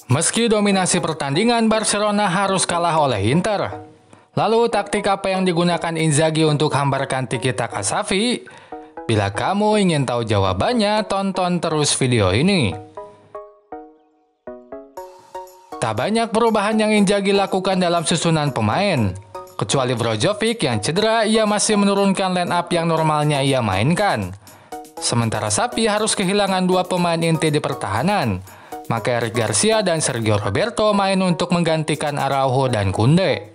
Meski dominasi pertandingan, Barcelona harus kalah oleh Inter. Lalu taktik apa yang digunakan Inzaghi untuk hambarkan tiki-taka Xavi? Bila kamu ingin tahu jawabannya, tonton terus video ini. Tak banyak perubahan yang Inzaghi lakukan dalam susunan pemain. Kecuali Brozovic yang cedera, ia masih menurunkan line up yang normalnya ia mainkan. Sementara Xavi harus kehilangan dua pemain inti di pertahanan. Maka Eric Garcia dan Sergio Roberto main untuk menggantikan Araujo dan Koundé.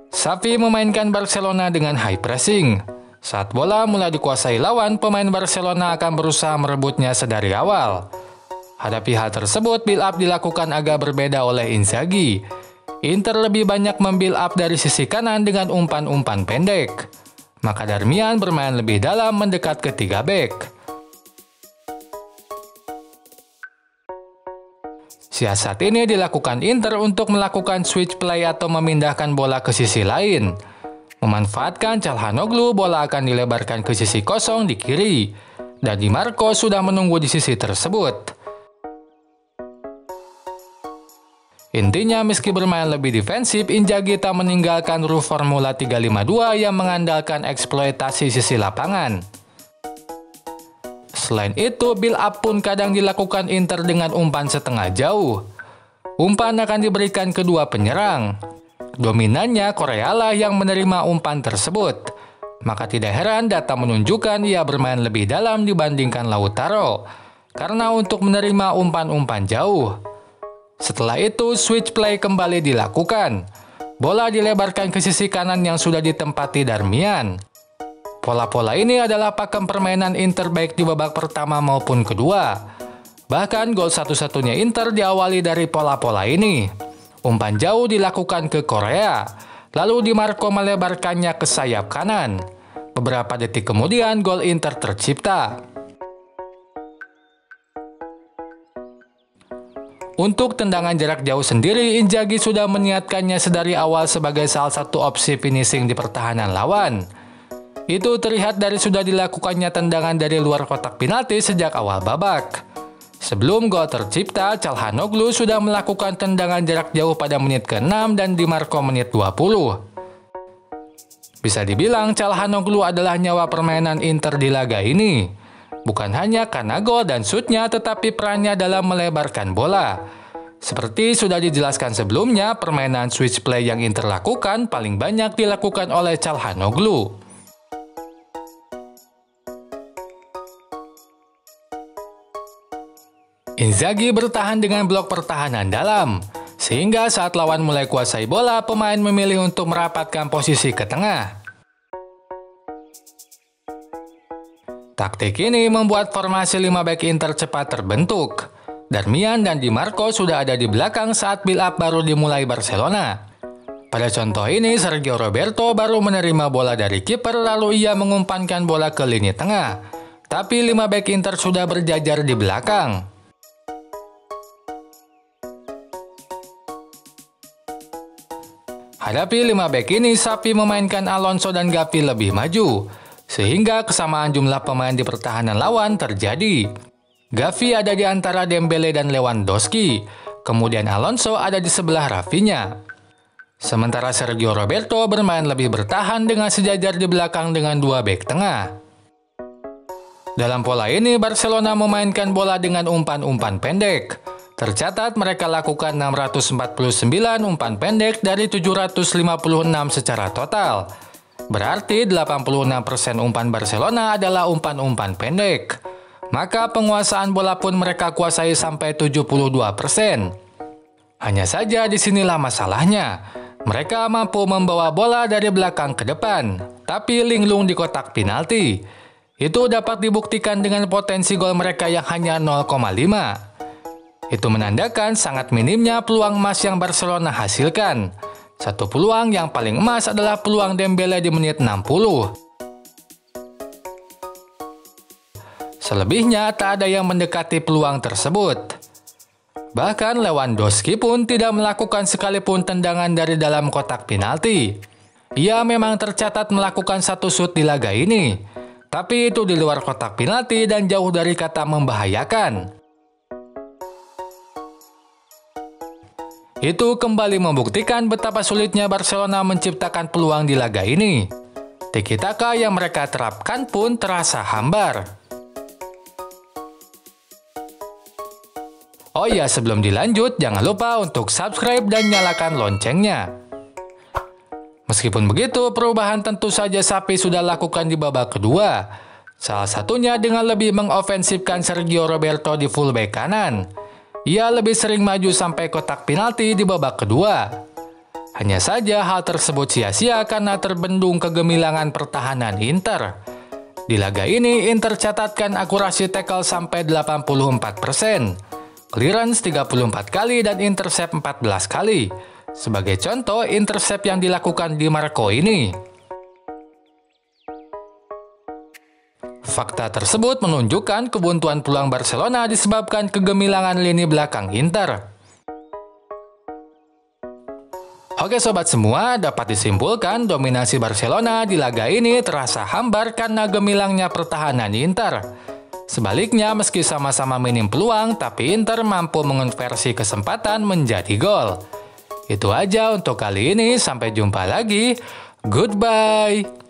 Xavi memainkan Barcelona dengan high pressing. Saat bola mulai dikuasai lawan, pemain Barcelona akan berusaha merebutnya sedari awal. Hadapi hal tersebut, build up dilakukan agak berbeda oleh Inzaghi. Inter lebih banyak membuild up dari sisi kanan dengan umpan-umpan pendek. Maka Darmian bermain lebih dalam mendekat ke 3 bek. Siasat ini dilakukan Inter untuk melakukan switch play atau memindahkan bola ke sisi lain. Memanfaatkan Calhanoglu, bola akan dilebarkan ke sisi kosong di kiri. Dan Di Marco sudah menunggu di sisi tersebut. Intinya, meski bermain lebih defensif, Inzaghi tak meninggalkan rule Formula 352 yang mengandalkan eksploitasi sisi lapangan. Selain itu, build up pun kadang dilakukan Inter dengan umpan setengah jauh. Umpan akan diberikan kedua penyerang. Dominannya Korea lah yang menerima umpan tersebut. Maka tidak heran data menunjukkan ia bermain lebih dalam dibandingkan Lautaro. Karena untuk menerima umpan-umpan jauh. Setelah itu, switch play kembali dilakukan. Bola dilebarkan ke sisi kanan yang sudah ditempati Darmian. Pola-pola ini adalah pakem permainan Inter baik di babak pertama maupun kedua. Bahkan gol satu-satunya Inter diawali dari pola-pola ini. Umpan jauh dilakukan ke Korea. Lalu Di Marco melebarkannya ke sayap kanan. Beberapa detik kemudian gol Inter tercipta. Untuk tendangan jarak jauh sendiri, Inzaghi sudah meniatkannya sedari awal sebagai salah satu opsi finishing di pertahanan lawan. Itu terlihat dari sudah dilakukannya tendangan dari luar kotak penalti sejak awal babak. Sebelum gol tercipta, Calhanoglu sudah melakukan tendangan jarak jauh pada menit ke-6 dan Di Marco menit 20. Bisa dibilang Calhanoglu adalah nyawa permainan Inter di laga ini. Bukan hanya karena gol dan shootnya, tetapi perannya dalam melebarkan bola. Seperti sudah dijelaskan sebelumnya, permainan switch play yang Inter lakukan paling banyak dilakukan oleh Calhanoglu. Inzaghi bertahan dengan blok pertahanan dalam, sehingga saat lawan mulai kuasai bola, pemain memilih untuk merapatkan posisi ke tengah. Taktik ini membuat formasi 5 back Inter cepat terbentuk. Darmian dan Di Marco sudah ada di belakang saat build up baru dimulai Barcelona. Pada contoh ini, Sergio Roberto baru menerima bola dari kiper lalu ia mengumpankan bola ke lini tengah. Tapi 5 back Inter sudah berjajar di belakang. Hadapi 5 back ini, Xavi memainkan Alonso dan Gavi lebih maju. Sehingga kesamaan jumlah pemain di pertahanan lawan terjadi. Gavi ada di antara Dembele dan Lewandowski, kemudian Alonso ada di sebelah Rafinha. Sementara Sergio Roberto bermain lebih bertahan dengan sejajar di belakang dengan 2 bek tengah. Dalam pola ini, Barcelona memainkan bola dengan umpan-umpan pendek. Tercatat mereka lakukan 649 umpan pendek dari 756 secara total. Berarti 86% umpan Barcelona adalah umpan-umpan pendek. Maka penguasaan bola pun mereka kuasai sampai 72%. Hanya saja disinilah masalahnya. Mereka mampu membawa bola dari belakang ke depan, tapi linglung di kotak penalti. Itu dapat dibuktikan dengan potensi gol mereka yang hanya 0,5. Itu menandakan sangat minimnya peluang emas yang Barcelona hasilkan. Satu peluang yang paling emas adalah peluang Dembele di menit 60. Selebihnya tak ada yang mendekati peluang tersebut. Bahkan Lewandowski pun tidak melakukan sekalipun tendangan dari dalam kotak penalti. Ia memang tercatat melakukan 1 shoot di laga ini. tapi itu di luar kotak penalti dan jauh dari kata membahayakan. Itu kembali membuktikan betapa sulitnya Barcelona menciptakan peluang di laga ini. Tiki-taka yang mereka terapkan pun terasa hambar. Oh ya, sebelum dilanjut, jangan lupa untuk subscribe dan nyalakan loncengnya. Meskipun begitu, perubahan tentu saja Xavi sudah lakukan di babak kedua. Salah satunya dengan lebih mengofensifkan Sergio Roberto di fullback kanan. Ia lebih sering maju sampai kotak penalti di babak kedua. Hanya saja hal tersebut sia-sia karena terbendung kegemilangan pertahanan Inter. Di laga ini, Inter catatkan akurasi tackle sampai 84%, clearance 34 kali dan intercept 14 kali. Sebagai contoh, intercept yang dilakukan Di Marco ini. Fakta tersebut menunjukkan kebuntuan peluang Barcelona disebabkan kegemilangan lini belakang Inter. Oke sobat semua, dapat disimpulkan dominasi Barcelona di laga ini terasa hambar karena gemilangnya pertahanan Inter. Sebaliknya, meski sama-sama minim peluang, tapi Inter mampu mengonversi kesempatan menjadi gol. Itu aja untuk kali ini, sampai jumpa lagi. Goodbye.